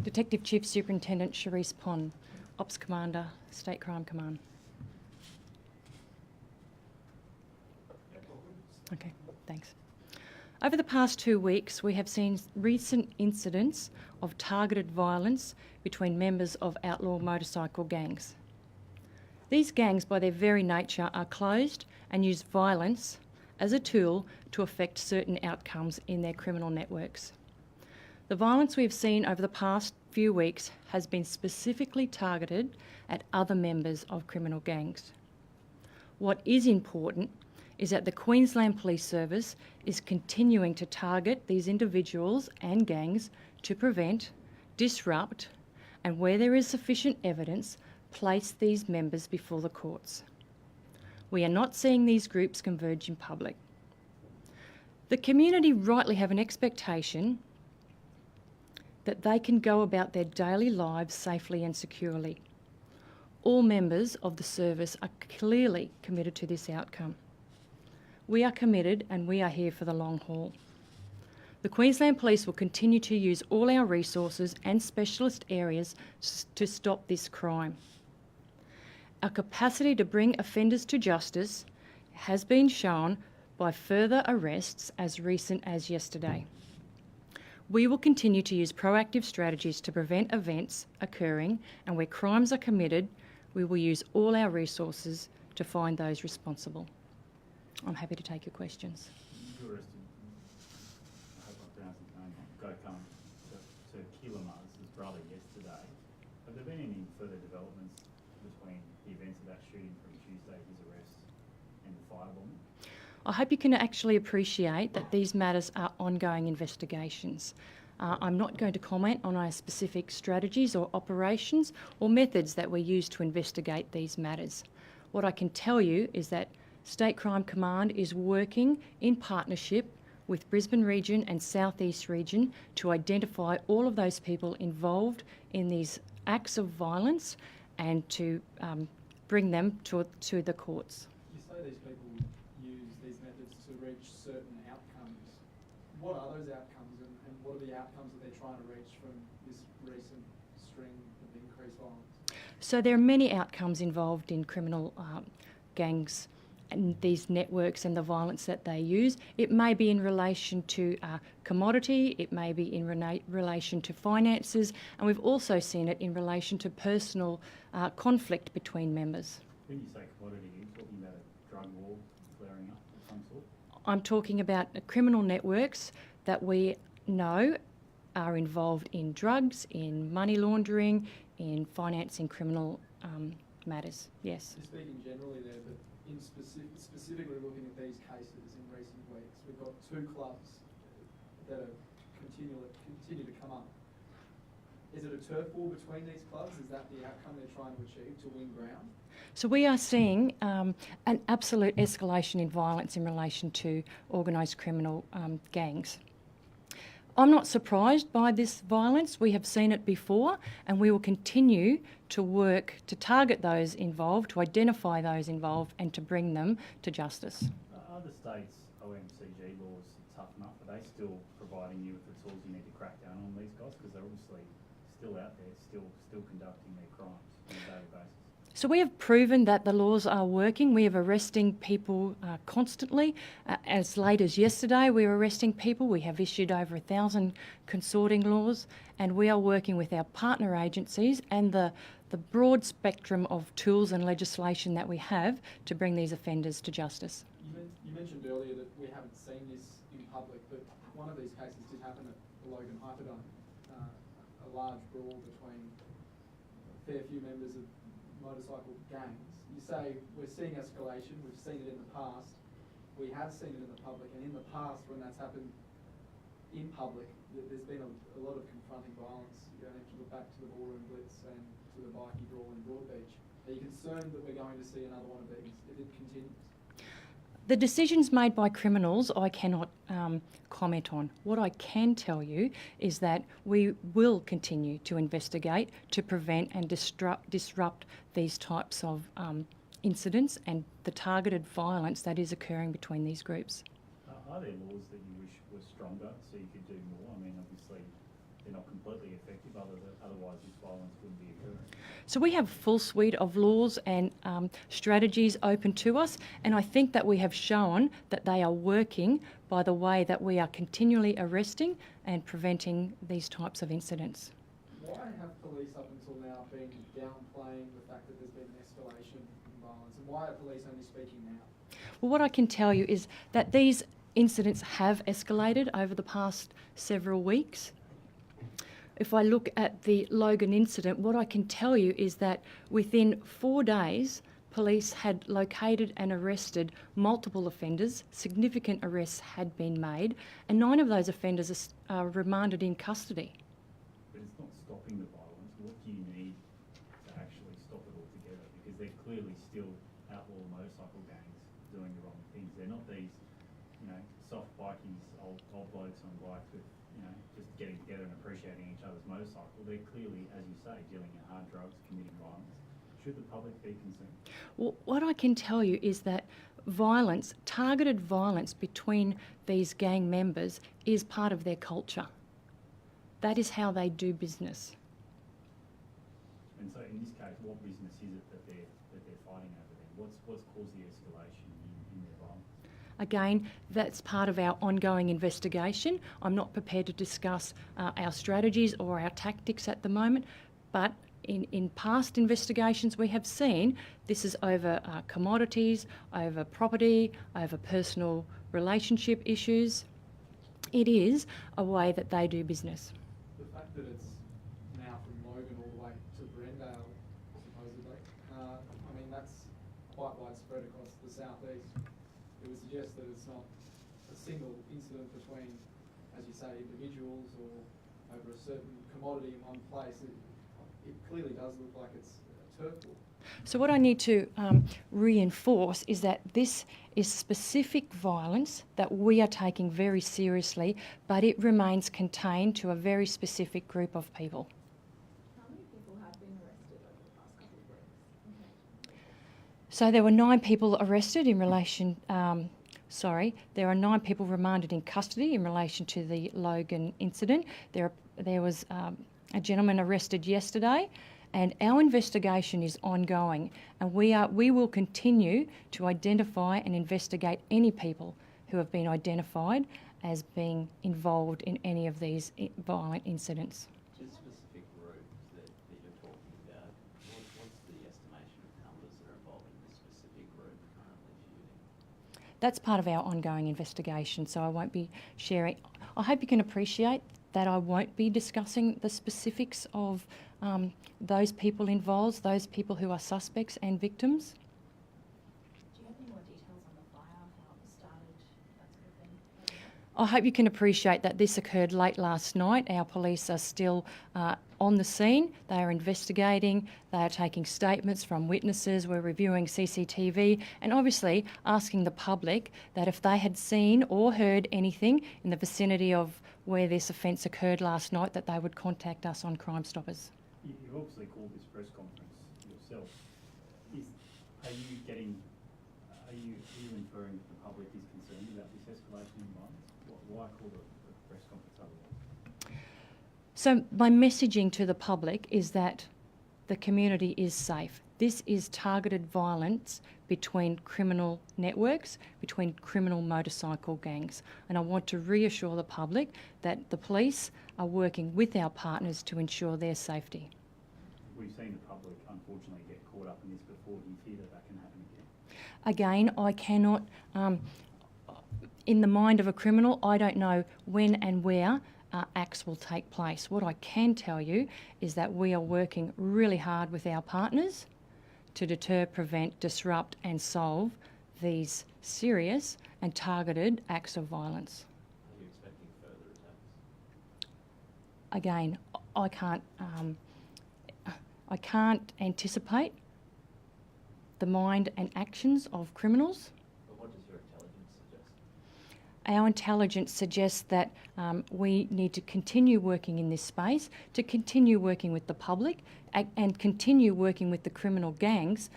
Detective Chief Superintendent Charisse Pond, Ops Commander, State Crime Command. Okay, thanks. Over the past 2 weeks, we have seen recent incidents of targeted violence between members of outlaw motorcycle gangs. These gangs, by their very nature, are closed and use violence as a tool to affect certain outcomes in their criminal networks. The violence we have seen over the past few weeks has been specifically targeted at other members of criminal gangs. What is important is that the Queensland Police Service is continuing to target these individuals and gangs to prevent, disrupt, and where there is sufficient evidence, place these members before the courts. We are not seeing these groups converge in public. The community rightly have an expectation that they can go about their daily lives safely and securely. All members of the service are clearly committed to this outcome. We are committed and we are here for the long haul. The Queensland Police will continue to use all our resources and specialist areas to stop this crime. Our capacity to bring offenders to justice has been shown by further arrests as recent as yesterday. We will continue to use proactive strategies to prevent events occurring, and where crimes are committed, we will use all our resources to find those responsible. I'm happy to take your questions. You arrested, I hope I pronounced his name right, Gokam to Kilamaz, his brother, yesterday. Have there been any further developments between the events of that shooting from Tuesday, his arrest, and the firebombing? I hope you can actually appreciate that these matters are ongoing investigations. I'm not going to comment on our specific strategies or operations or methods that we use to investigate these matters. What I can tell you is that State Crime Command is working in partnership with Brisbane Region and South East Region to identify all of those people involved in these acts of violence and to bring them to the courts. You say these people use these methods to reach certain outcomes. What are those outcomes and what are the outcomes that they're trying to reach from this recent string of increased violence? So there are many outcomes involved in criminal gangs and these networks and the violence that they use. It may be in relation to commodity, it may be in relation to finances, and we've also seen it in relation to personal conflict between members. When you say commodity, are you talking about a drug war flaring up of some sort? I'm talking about criminal networks that we know are involved in drugs, in money laundering, in financing criminal matters, yes. You're speaking generally there, but in specifically looking at these cases in recent weeks, we've got two clubs that are continue to come up. Is it a turf war between these clubs? Is that the outcome they're trying to achieve, to win ground? So we are seeing an absolute escalation in violence in relation to organised criminal gangs. I'm not surprised by this violence. We have seen it before, and we will continue to work to target those involved, to identify those involved, and to bring them to justice. Are the states' OMCG laws tough enough? Are they still providing you with the tools you need to crack down on these guys? Because they're obviously still out there, still conducting their crimes on a daily basis. So we have proven that the laws are working. We are arresting people constantly. As late as yesterday, we were arresting people. We have issued over 1,000 consorting laws, and we are working with our partner agencies and the broad spectrum of tools and legislation that we have to bring these offenders to justice. You mentioned earlier that we haven't seen this in public, but one of these cases did happen at the Logan Hyperdome, a large brawl between a fair few members of motorcycle gangs. You say we're seeing escalation, we've seen it in the past, we have seen it in the public, and in the past when that's happened in public, there's been a lot of confronting violence. You don't have to look back to the ballroom blitz and to the bikie brawl in Broadbeach. Are you concerned that we're going to see another one of these if it continues? The decisions made by criminals I cannot comment on. What I can tell you is that we will continue to investigate to prevent and disrupt these types of incidents and the targeted violence that is occurring between these groups. Are there laws that you wish were stronger so you could do more? I mean, obviously, they're not completely effective, otherwise this violence wouldn't be occurring. So we have a full suite of laws and strategies open to us, and I think that we have shown that they are working by the way that we are continually arresting and preventing these types of incidents. Why have police up until now been downplaying the fact that there's been an escalation in violence, and why are police only speaking now? Well, what I can tell you is that these incidents have escalated over the past several weeks. If I look at the Logan incident, what I can tell you is that within 4 days, police had located and arrested multiple offenders, significant arrests had been made, and 9 of those offenders are remanded in custody. But it's not stopping the violence. What do you need to actually stop it altogether? Because they're clearly still outlaw motorcycle gangs doing the wrong things. They're not these, soft bikies, old blokes on bikes with, just getting together and appreciating each other's motorcycle. They're clearly, as you say, dealing in hard drugs, committing violence. Should the public be concerned? Well, what I can tell you is that violence, targeted violence between these gang members is part of their culture. That is how they do business. And so in this case, what business is it that they're fighting over then? What's caused the escalation in their violence? Again, that's part of our ongoing investigation. I'm not prepared to discuss our strategies or our tactics at the moment, but in past investigations we have seen this is over commodities, over property, over personal relationship issues. It is a way that they do business. The fact that it's now from Logan all the way to Brendale, supposedly, that's quite widespread across the South East. It would suggest that it's not a single incident between, as you say, individuals or over a certain commodity in one place. It clearly does look like it's a turf war. So what I need to reinforce is that this is specific violence that we are taking very seriously, but it remains contained to a very specific group of people. How many people have been arrested over the past couple of weeks? So there were 9 people arrested in relation, there are 9 people remanded in custody in relation to the Logan incident. There was a gentleman arrested yesterday, and our investigation is ongoing, and we will continue to identify and investigate any people who have been identified as being involved in any of these violent incidents. To specific groups that you're talking about, what's the estimation of numbers that are involved in this specific group currently shooting? That's part of our ongoing investigation, so I won't be sharing. I hope you can appreciate that I won't be discussing the specifics of those people involved, those people who are suspects and victims. Do you have any more details on the fire, how it started, that sort of thing? I hope you can appreciate that this occurred late last night. Our police are still on the scene. They are investigating, they are taking statements from witnesses, we're reviewing CCTV, and obviously asking the public that if they had seen or heard anything in the vicinity of where this offence occurred last night, that they would contact us on Crime Stoppers. You've obviously called this press conference yourself. Are you inferring that the public is concerned about this escalation in violence? Why call the press conference otherwise? So my messaging to the public is that the community is safe. This is targeted violence between criminal networks, between criminal motorcycle gangs. And I want to reassure the public that the police are working with our partners to ensure their safety. We've seen the public unfortunately get caught up in this before. Do you fear that can happen again? Again, I cannot, in the mind of a criminal, I don't know when and where acts will take place. What I can tell you is that we are working really hard with our partners to deter, prevent, disrupt and solve these serious and targeted acts of violence. Are you expecting further attacks? Again, I can't anticipate the mind and actions of criminals. But what does your intelligence suggest? Our intelligence suggests that we need to continue working in this space, to continue working with the public and continue working with the criminal gangs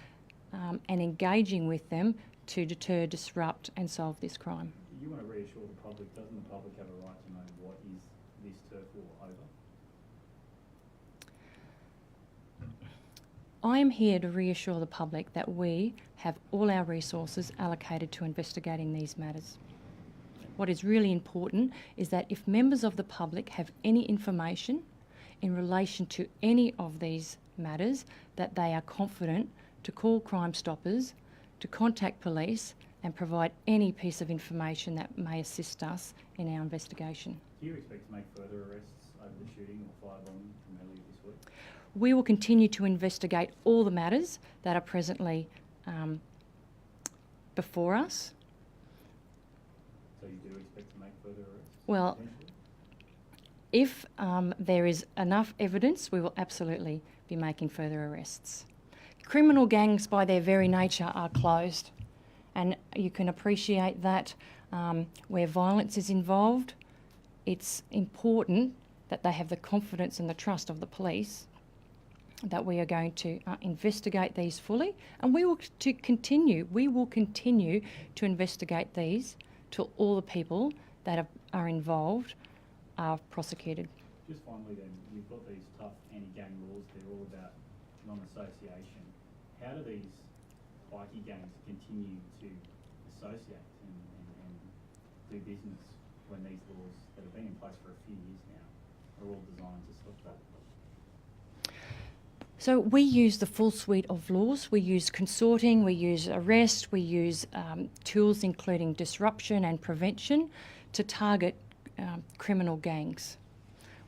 and engaging with them to deter, disrupt and solve this crime. You want to reassure the public, doesn't the public have a right to know what is this turf war over? I am here to reassure the public that we have all our resources allocated to investigating these matters. What is really important is that if members of the public have any information in relation to any of these matters, that they are confident to call Crime Stoppers, to contact police and provide any piece of information that may assist us in our investigation. Do you expect to make further arrests over the shooting or firebombing from earlier this week? We will continue to investigate all the matters that are presently before us. So you do expect to make further arrests? Well, potentially? if there is enough evidence, we will absolutely be making further arrests. Criminal gangs, by their very nature, are closed, and you can appreciate that where violence is involved, it's important that they have the confidence and the trust of the police that we are going to investigate these fully, and we will continue to investigate these till all the people that are involved are prosecuted. Just finally then, you've got these tough anti-gang laws, they're all about non-association. How do these bikie gangs continue to associate and do business when these laws that have been in place for a few years now are all designed to stop that? So we use the full suite of laws. We use consorting, we use arrest, we use tools including disruption and prevention to target criminal gangs.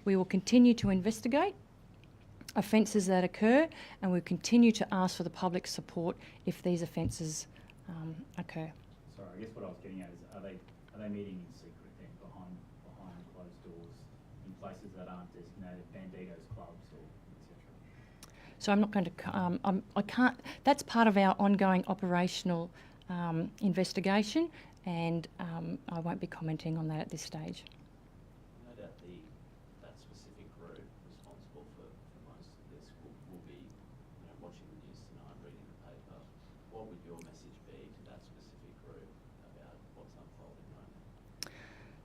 We will continue to investigate offences that occur, and we'll continue to ask for the public's support if these offences occur. Sorry, I guess what I was getting at is, are they meeting in secret then, behind closed doors, in places that aren't designated banditos clubs or etc.? So I'm not going to, I can't, that's part of our ongoing operational investigation, and I won't be commenting on that at this stage. No doubt that specific group responsible for most of this will be watching the news tonight, reading the paper. What would your message be to that specific group about what's unfolding right now?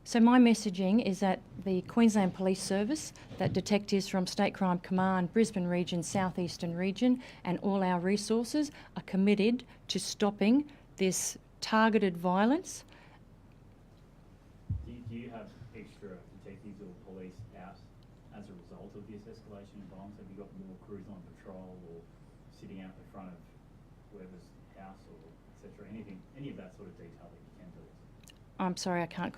So my messaging is that the Queensland Police Service, that detectives from State Crime Command, Brisbane Region, South Eastern Region, and all our resources are committed to stopping this targeted violence. Do you have extra detectives or police out as a result of this escalation in violence? Have you got more crews on patrol or sitting out in front of whoever's house or etc.? Any of that sort of detail that you can tell us? I'm sorry, I can't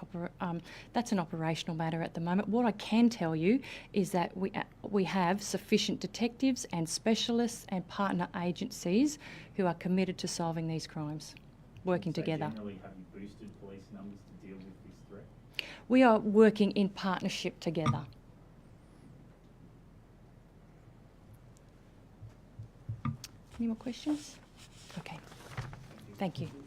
that's an operational matter at the moment. What I can tell you is that we have sufficient detectives and specialists and partner agencies who are committed to solving these crimes, working So together. generally, have you boosted police numbers to deal with this threat? We are working in partnership together. Any more questions? Okay. Thank you. Thank you.